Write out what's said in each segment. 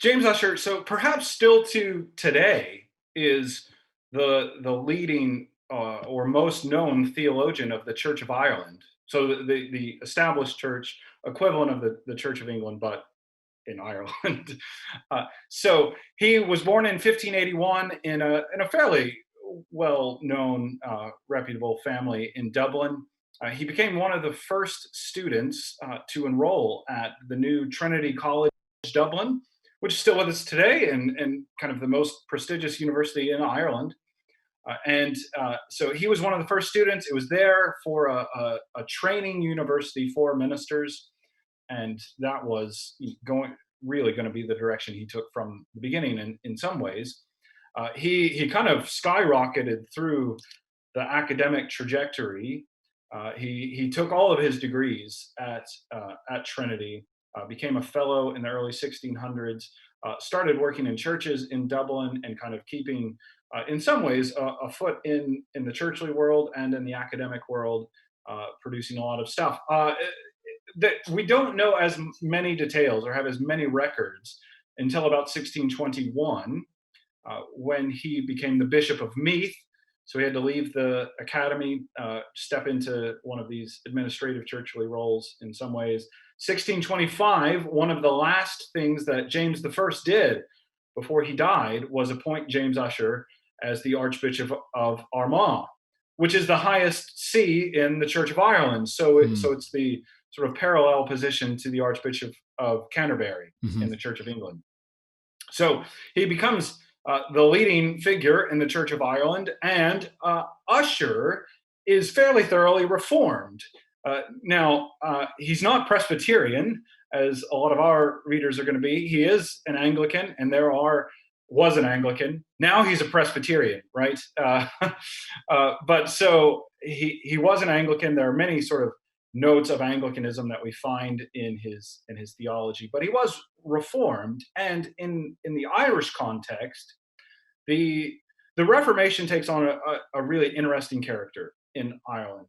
James Ussher, so perhaps still to today, is the leading or most known theologian of the Church of Ireland. So the established church equivalent of the Church of England, but in Ireland. So he was born in 1581 in a fairly well-known, reputable family in Dublin. He became one of the first students to enroll at the new Trinity College, Dublin, which is still with us today and kind of the most prestigious university in Ireland. So he was one of the first students. It was there for a training university for ministers, and that was going to be the direction he took from the beginning. In some ways, he kind of skyrocketed through the academic trajectory. He took all of his degrees at Trinity, became a fellow in the early 1600s, started working in churches in Dublin and kind of keeping, in some ways, a foot in the churchly world and in the academic world, producing a lot of stuff. That we don't know as many details or have as many records until about 1621, when he became the Bishop of Meath. So he had to leave the academy, step into one of these administrative churchly roles in some ways. 1625, one of the last things that James the First did before he died was appoint James Ussher as the Archbishop of Armagh, which is the highest see in the Church of Ireland. Mm. So it's the sort of parallel position to the Archbishop of Canterbury Hmm. in the Church of England. So he becomes the leading figure in the Church of Ireland, and Ussher is fairly thoroughly reformed. Now, he's not Presbyterian, as a lot of our readers are going to be. He is an Anglican, and was an Anglican. Now he's a Presbyterian, right? But so he was an Anglican. There are many sort of notes of Anglicanism that we find in his theology, but he was reformed. And in the Irish context, the the Reformation takes on a really interesting character in Ireland.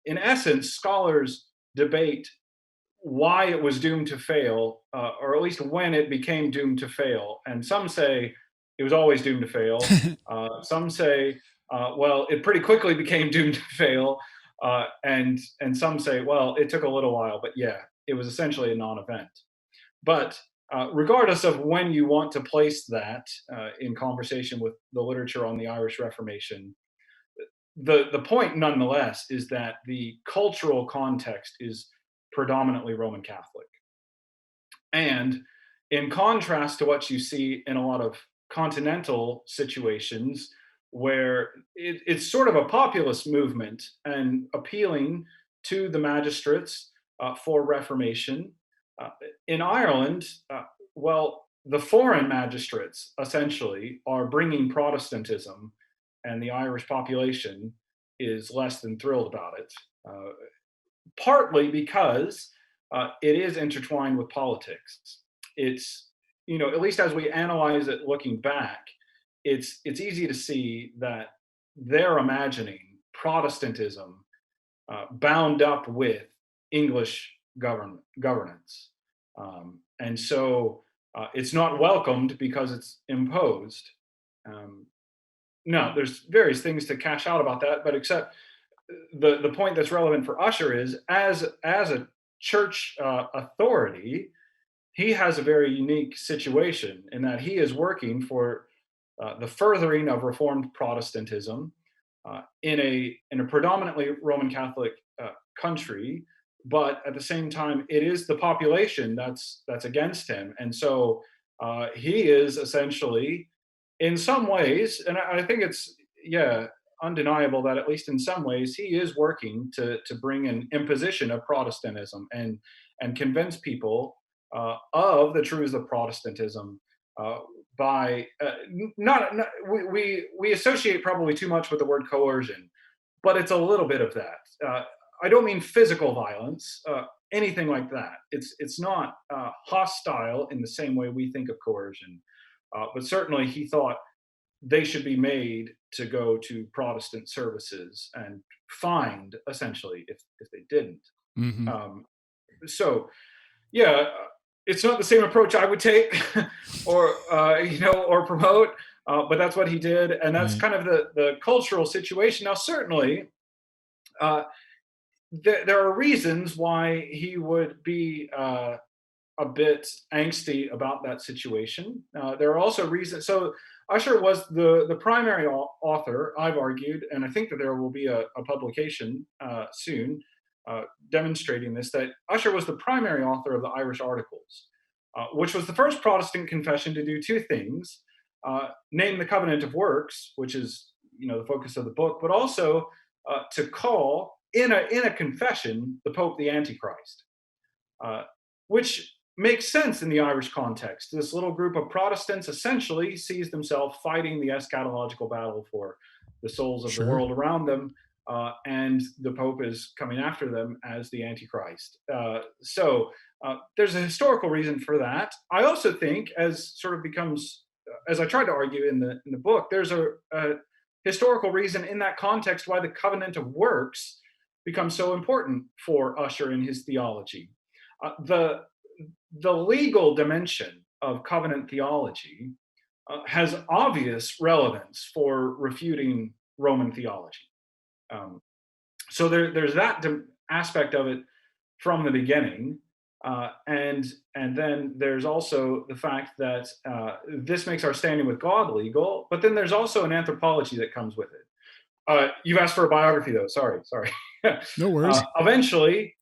In essence, scholars debate why it was doomed to fail, or at least when it became doomed to fail. And some say it was always doomed to fail. Some say, well, it pretty quickly became doomed to fail. And some say, well, it took a little while, but yeah, it was essentially a non-event. But regardless of when you want to place that in conversation with the literature on the Irish Reformation, the point nonetheless is that the cultural context is predominantly Roman Catholic. And in contrast to what you see in a lot of continental situations, where it's sort of a populist movement and appealing to the magistrates for reformation. Uh, in Ireland, well, the foreign magistrates essentially are bringing Protestantism, and the Irish population is less than thrilled about it. Partly because it is intertwined with politics. It's, at least as we analyze it looking back, it's easy to see that they're imagining Protestantism bound up with English governance. And so it's not welcomed because it's imposed. Um, no, there's various things to cash out about that, but except the point that's relevant for Usher is as a church authority, he has a very unique situation in that he is working for the furthering of Reformed Protestantism in a predominantly Roman Catholic country, but at the same time, it is the population that's against him, and so he is essentially, in some ways, and I think it's, yeah, undeniable that at least in some ways he is working to bring an imposition of Protestantism and convince people of the truths of Protestantism uh, by not we associate probably too much with the word coercion, but it's a little bit of that. I don't mean physical violence, anything like that. It's not hostile in the same way we think of coercion, but certainly he thought they should be made to go to Protestant services and fined essentially if they didn't. Hmm. Um, so yeah, It's not the same approach I would take, or or promote, but that's what he did, and that's Right. kind of the cultural situation. Now, certainly, uh, there are reasons why he would be a bit angsty about that situation. There are also reasons. So Usher was the primary author, I've argued, and I think that there will be a publication soon demonstrating this. That Usher was the primary author of the Irish Articles, which was the first Protestant confession to do two things: name the covenant of works, which is the focus of the book, but also to call in a confession the Pope the Antichrist, uh, which makes sense in the Irish context. This little group of Protestants essentially sees themselves fighting the eschatological battle for the souls of the Sure. world around them, and the Pope is coming after them as the Antichrist. So there's a historical reason for that. I also think, as sort of becomes, as I tried to argue in the book, there's a historical reason in that context why the covenant of works becomes so important for Usher in his theology. The legal dimension of covenant theology has obvious relevance for refuting Roman theology. Um, so there's that aspect of it from the beginning, and then there's also the fact that this makes our standing with God legal. But then there's also an anthropology that comes with it. You've asked for a biography, though. Sorry. No worries. Eventually,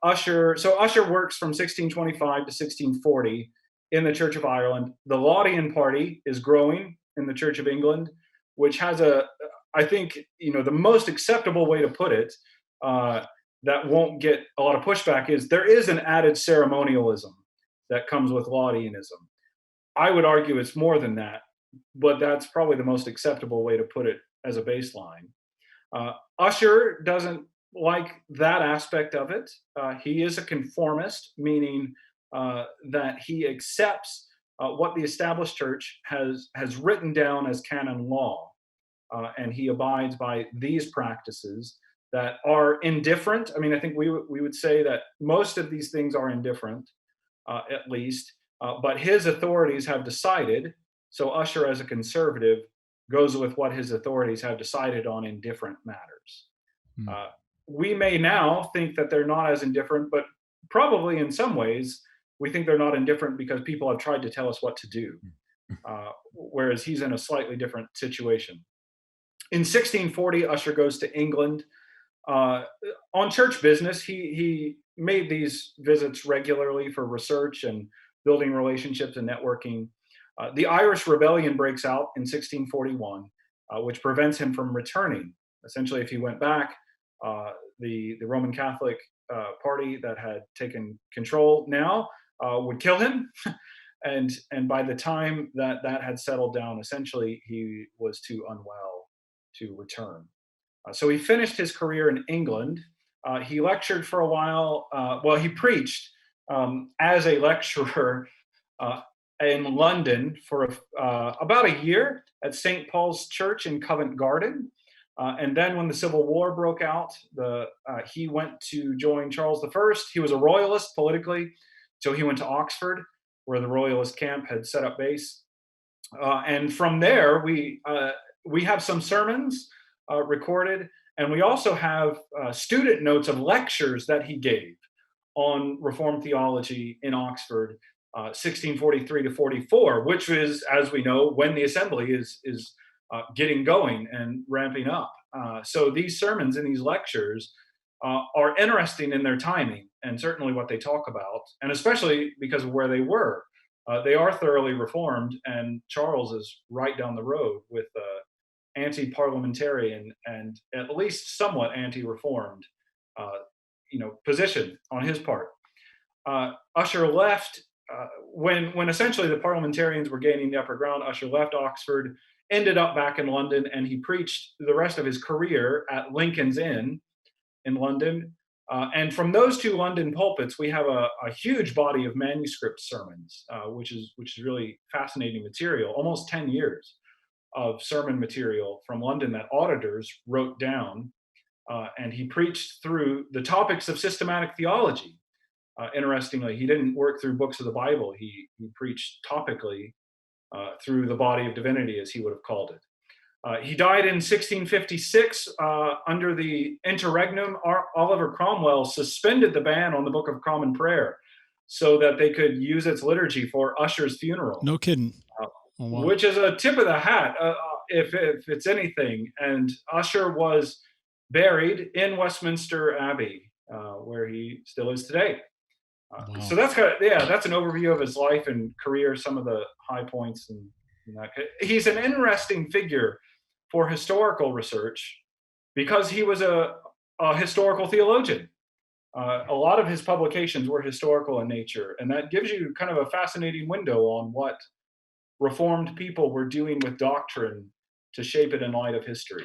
Usher. So Usher works from 1625 to 1640 in the Church of Ireland. The Laudian Party is growing in the Church of England, which has I think, the most acceptable way to put it, uh, that won't get a lot of pushback, is there is an added ceremonialism that comes with Laudianism. I would argue it's more than that, but that's probably the most acceptable way to put it as a baseline. Usher doesn't like that aspect of it. He is a conformist, meaning that he accepts what the established church has written down as canon law, and he abides by these practices that are indifferent. I mean, I think we would say that most of these things are indifferent, at least. But his authorities have decided. So Usher, as a conservative, goes with what his authorities have decided on in different matters. Hmm. Uh, we may now think that they're not as indifferent, but probably in some ways we think they're not indifferent because people have tried to tell us what to do. Whereas he's in a slightly different situation. In 1640, Usher goes to England uh, on church business. He made these visits regularly for research and building relationships and networking. The Irish Rebellion breaks out in 1641, which prevents him from returning. Essentially, if he went back, the Roman Catholic party that had taken control now would kill him. And by the time that that had settled down, essentially he was too unwell to return. So he finished his career in England. He lectured for a while. Well, he preached as a lecturer uh, in London for about a year at St. Paul's Church in Covent Garden. And then when the Civil War broke out, he went to join Charles I. He was a royalist politically, so he went to Oxford, where the royalist camp had set up base. And from there, we have some sermons recorded, and we also have student notes of lectures that he gave on Reformed theology in Oxford, 1643 to 44, which is, as we know, when the assembly is getting going and ramping up. So these sermons and these lectures are interesting in their timing and certainly what they talk about, and especially because of where they were. They are thoroughly reformed, and Charles is right down the road with anti-parliamentarian and at least somewhat anti-reformed, uh, position on his part. Usher left when essentially the parliamentarians were gaining the upper ground. Usher left Oxford, ended up back in London, and he preached the rest of his career at Lincoln's Inn in London. And from those two London pulpits, we have a huge body of manuscript sermons, which is really fascinating material. Almost 10 years of sermon material from London that auditors wrote down, and he preached through the topics of systematic theology. Interestingly, he didn't work through books of the Bible. He preached topically through the body of divinity, as he would have called it. He died in 1656 under the interregnum. Oliver Cromwell suspended the ban on the Book of Common Prayer so that they could use its liturgy for Ussher's funeral. No kidding. Uh, Oh, wow. Which is a tip of the hat, if it's anything. And Ussher was buried in Westminster Abbey, where he still is today. Wow. So that's that's an overview of his life and career, some of the high points and that. He's an interesting figure for historical research because he was a historical theologian. A lot of his publications were historical in nature, and that gives you kind of a fascinating window on what Reformed people were doing with doctrine to shape it in light of history.